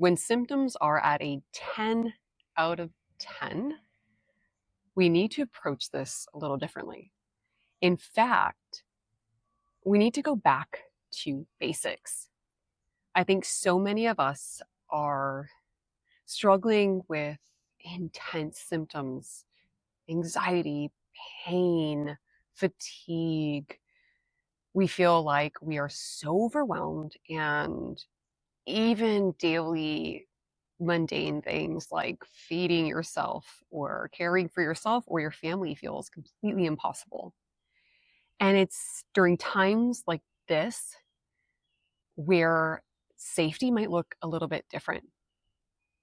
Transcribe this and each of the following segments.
When symptoms are at a 10 out of 10, we need to approach this a little differently. In fact, we need to go back to basics. I think so many of us are struggling with intense symptoms, anxiety, pain, fatigue. We feel like we are so overwhelmed, and even daily mundane things like feeding yourself or caring for yourself or your family feels completely impossible. And it's during times like this where safety might look a little bit different.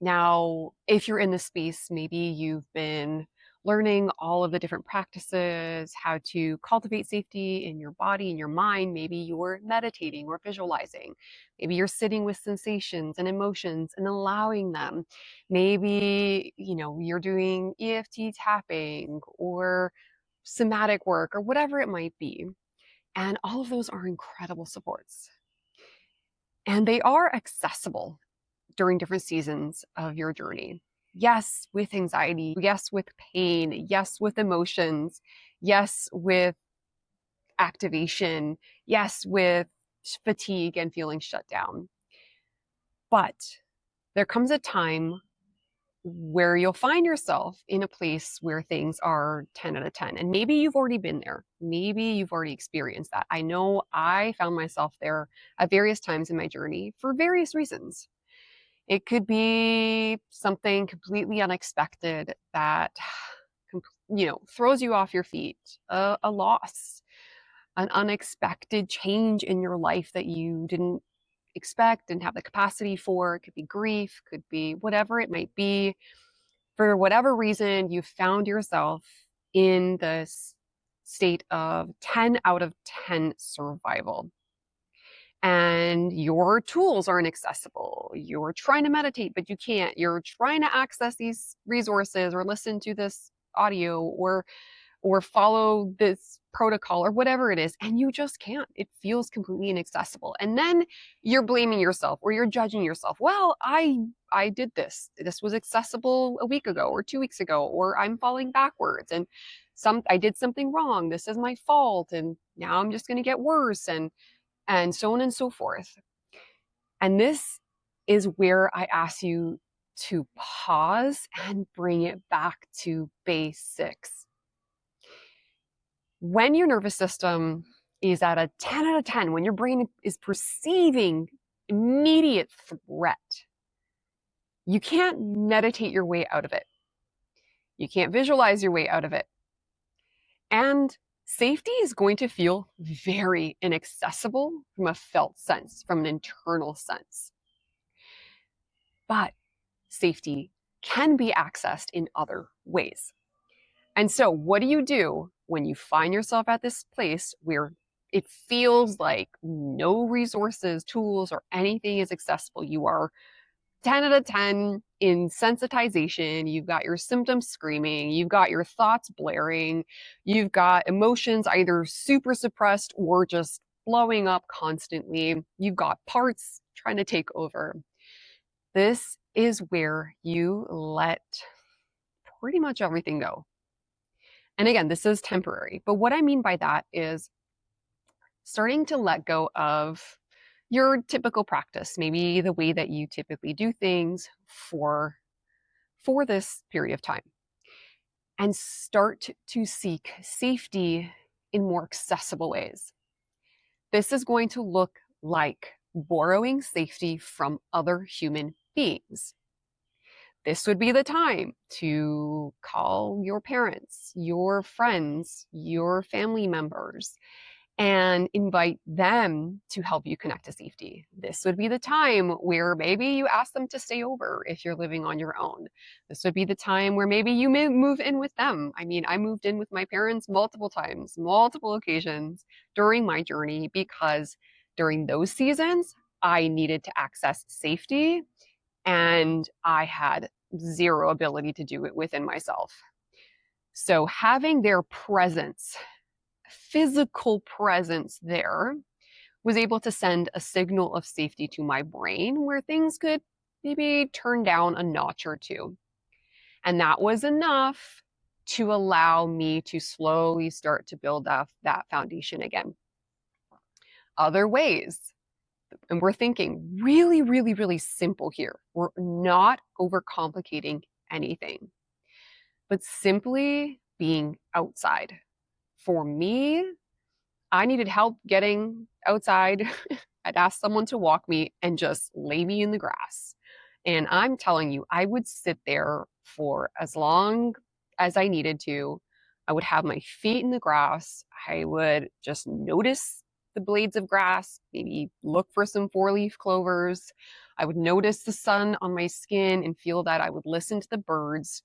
Now, if you're in the space, maybe you've been learning all of the different practices, how to cultivate safety in your body and your mind. Maybe you're meditating or visualizing. Maybe you're sitting with sensations and emotions and allowing them. Maybe, you're doing EFT tapping or somatic work or whatever it might be. And all of those are incredible supports. And they are accessible during different seasons of your journey. Yes, with anxiety. Yes, with pain. Yes, with emotions. Yes, with activation. Yes, with fatigue and feeling shut down. But there comes a time where you'll find yourself in a place where things are 10 out of 10. And maybe you've already been there. Maybe you've already experienced that. I know I found myself there at various times in my journey for various reasons. It could be something completely unexpected that, throws you off your feet, a loss, an unexpected change in your life that you didn't expect and have the capacity for. It could be grief, could be whatever it might be. For whatever reason, you found yourself in this state of 10 out of 10 survival. And your tools aren't accessible. You're trying to meditate, but you can't. You're trying to access these resources or listen to this audio or follow this protocol or whatever it is, and you just can't. It feels completely inaccessible. And then you're blaming yourself or you're judging yourself. Well, I did this. This was accessible a week ago or 2 weeks ago, or I'm falling backwards and I did something wrong. This is my fault, and now I'm just going to get worse, and so on and so forth. And this is where I ask you to pause and bring it back to basics. When your nervous system is at a 10 out of 10, when your brain is perceiving immediate threat, you can't meditate your way out of it. You can't visualize your way out of it. And safety is going to feel very inaccessible from a felt sense, from an internal sense. But safety can be accessed in other ways. And so what do you do when you find yourself at this place where it feels like no resources, tools, or anything is accessible? You are 10 out of 10 in sensitization. You've got your symptoms screaming. You've got your thoughts blaring. You've got emotions either super suppressed or just blowing up constantly. You've got parts trying to take over. This is where you let pretty much everything go. And again, this is temporary. But what I mean by that is starting to let go of your typical practice, maybe the way that you typically do things for this period of time, and start to seek safety in more accessible ways. This is going to look like borrowing safety from other human beings. This would be the time to call your parents, your friends, your family members, and invite them to help you connect to safety. This would be the time where maybe you ask them to stay over if you're living on your own. This would be the time where maybe you may move in with them. I mean, I moved in with my parents multiple times, multiple occasions during my journey, because during those seasons, I needed to access safety and I had zero ability to do it within myself. So having their presence, physical presence there, was able to send a signal of safety to my brain where things could, maybe turn down a notch or two. And that was enough to allow me to slowly start to build up that foundation again. Other ways, and we're thinking really, really, really simple here. We're not overcomplicating anything, but simply being outside. For me, I needed help getting outside. I'd ask someone to walk me and just lay me in the grass. And I'm telling you, I would sit there for as long as I needed to. I would have my feet in the grass. I would just notice the blades of grass, maybe look for some four-leaf clovers. I would notice the sun on my skin and feel that. I would listen to the birds.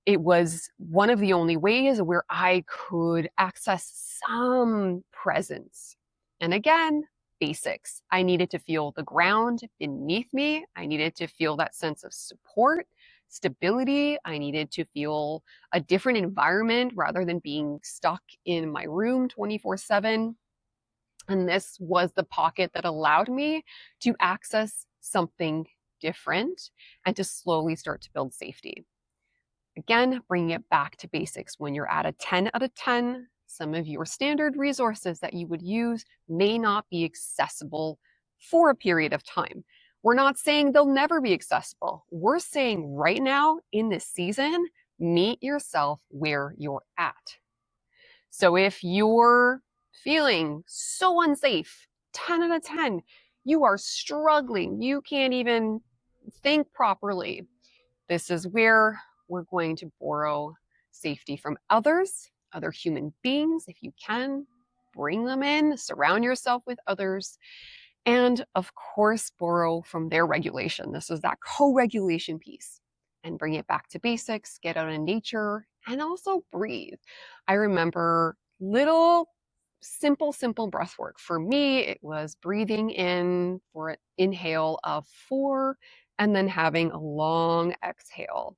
It was one of the only ways where I could access some presence. And again, basics. I needed to feel the ground beneath me. I needed to feel that sense of support, stability. I needed to feel a different environment rather than being stuck in my room 24/7. And this was the pocket that allowed me to access something different and to slowly start to build safety. Again, bringing it back to basics. When you're at a 10 out of 10, some of your standard resources that you would use may not be accessible for a period of time. We're not saying they'll never be accessible. We're saying right now in this season, meet yourself where you're at. So if you're feeling so unsafe, 10 out of 10, you are struggling, you can't even think properly, this is where we're going to borrow safety from others, other human beings, if you can, bring them in, surround yourself with others, and of course, borrow from their regulation. This is that co-regulation piece, and bring it back to basics, get out in nature, and also breathe. I remember little simple breath work. For me, it was breathing in for an inhale of 4 and then having a long exhale.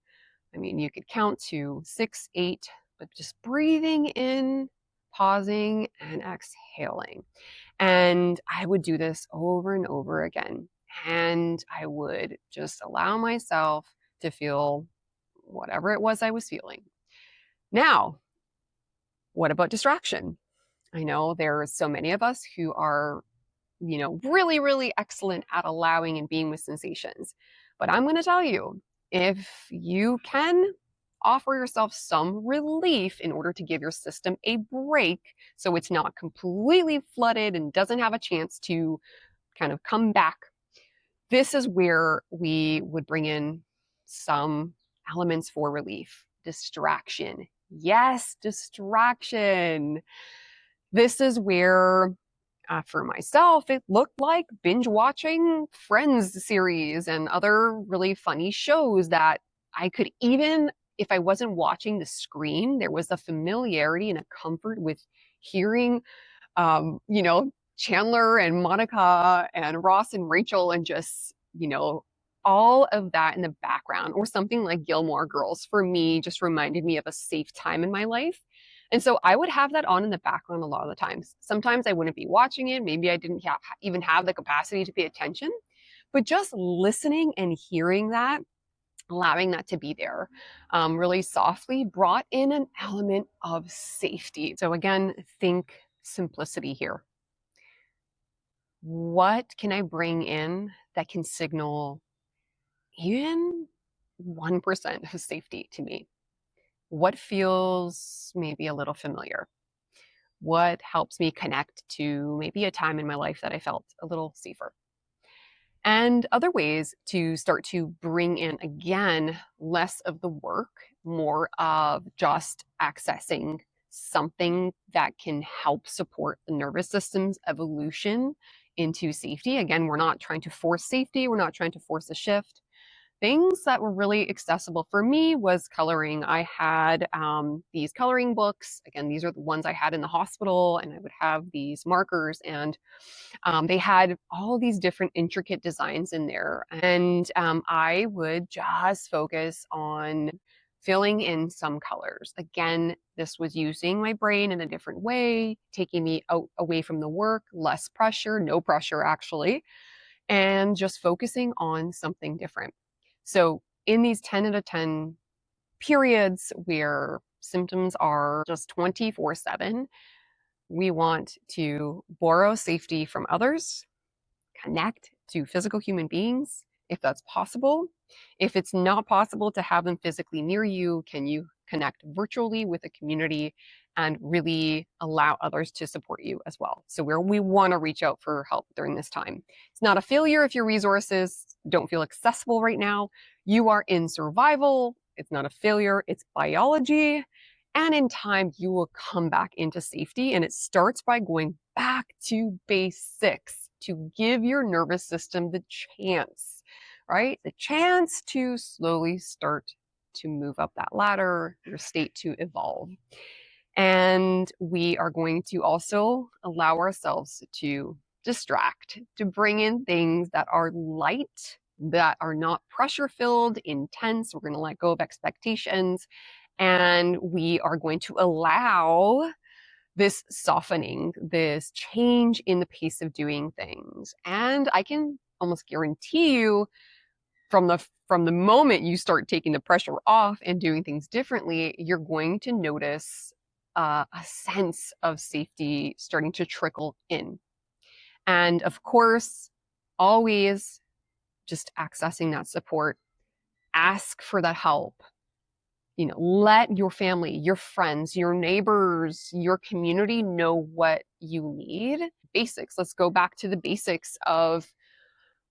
I mean, you could count to 6, 8, but just breathing in, pausing, and exhaling. And I would do this over and over again. And I would just allow myself to feel whatever it was I was feeling. Now, what about distraction? I know there's so many of us who are, really, really excellent at allowing and being with sensations. But I'm going to tell you, if you can offer yourself some relief in order to give your system a break so it's not completely flooded and doesn't have a chance to kind of come back, this is where we would bring in some elements for relief. Distraction. Yes, distraction. This is where, for myself, it looked like binge watching Friends series and other really funny shows that I could, even if I wasn't watching the screen, there was a familiarity and a comfort with hearing, Chandler and Monica and Ross and Rachel and just, all of that in the background, or something like Gilmore Girls for me just reminded me of a safe time in my life. And so I would have that on in the background a lot of the times. Sometimes I wouldn't be watching it. Maybe I didn't even have the capacity to pay attention, but just listening and hearing that, allowing that to be there really softly brought in an element of safety. So again, think simplicity here. What can I bring in that can signal even 1% of safety to me? What feels maybe a little familiar? What helps me connect to maybe a time in my life that I felt a little safer? And other ways to start to bring in, again, less of the work, more of just accessing something that can help support the nervous system's evolution into safety. Again, we're not trying to force safety. We're not trying to force a shift. Things that were really accessible for me was coloring. I had these coloring books. Again, these are the ones I had in the hospital, and I would have these markers, and they had all these different intricate designs in there. And I would just focus on filling in some colors. Again, this was using my brain in a different way, taking me out away from the work, less pressure, no pressure actually, and just focusing on something different. So in these 10 out of 10 periods where symptoms are just 24/7, we want to borrow safety from others, connect to physical human beings if that's possible. If it's not possible to have them physically near you, can you connect virtually with a community and really allow others to support you as well? So we want to reach out for help during this time. It's not a failure if your resources don't feel accessible right now. You are in survival. It's not a failure, it's biology. And in time, you will come back into safety. And it starts by going back to basics to give your nervous system the chance, right? The chance to slowly start to move up that ladder, your state to evolve. And we are going to also allow ourselves to distract, to bring in things that are light, that are not pressure filled, intense. We're going to let go of expectations. And we are going to allow this softening, this change in the pace of doing things. And I can almost guarantee you from the moment you start taking the pressure off and doing things differently, you're going to notice a sense of safety starting to trickle in. And of course, always just accessing that support, ask for that help. Let your family, your friends, your neighbors, your community know what you need. Basics. Let's go back to the basics of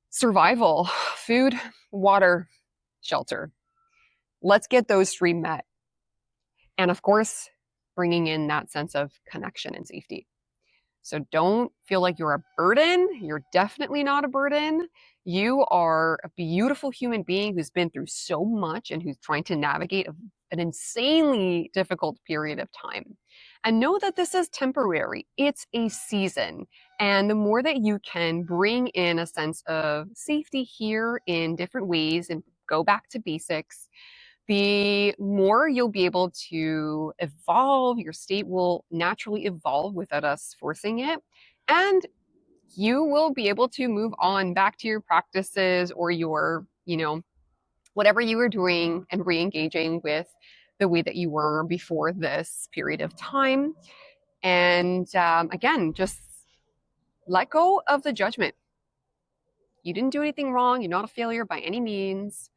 survival: food, water, shelter. Let's get those three met. And of course, bringing in that sense of connection and safety. So don't feel like you're a burden. You're definitely not a burden. You are a beautiful human being who's been through so much and who's trying to navigate an insanely difficult period of time. And know that this is temporary. It's a season. And the more that you can bring in a sense of safety here in different ways and go back to basics, the more you'll be able to evolve. Your state will naturally evolve without us forcing it. And you will be able to move on back to your practices or your, whatever you were doing and re engaging with the way that you were before this period of time. And again, just let go of the judgment. You didn't do anything wrong. You're not a failure by any means.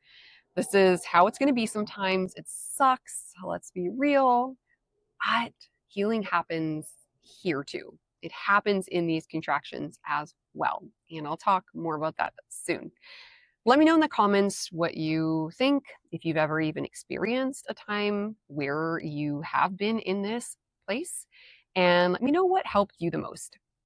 This is how it's going to be sometimes. It sucks. Let's be real. But healing happens here too. It happens in these contractions as well. And I'll talk more about that soon. Let me know in the comments what you think, if you've ever even experienced a time where you have been in this place. And let me know what helped you the most.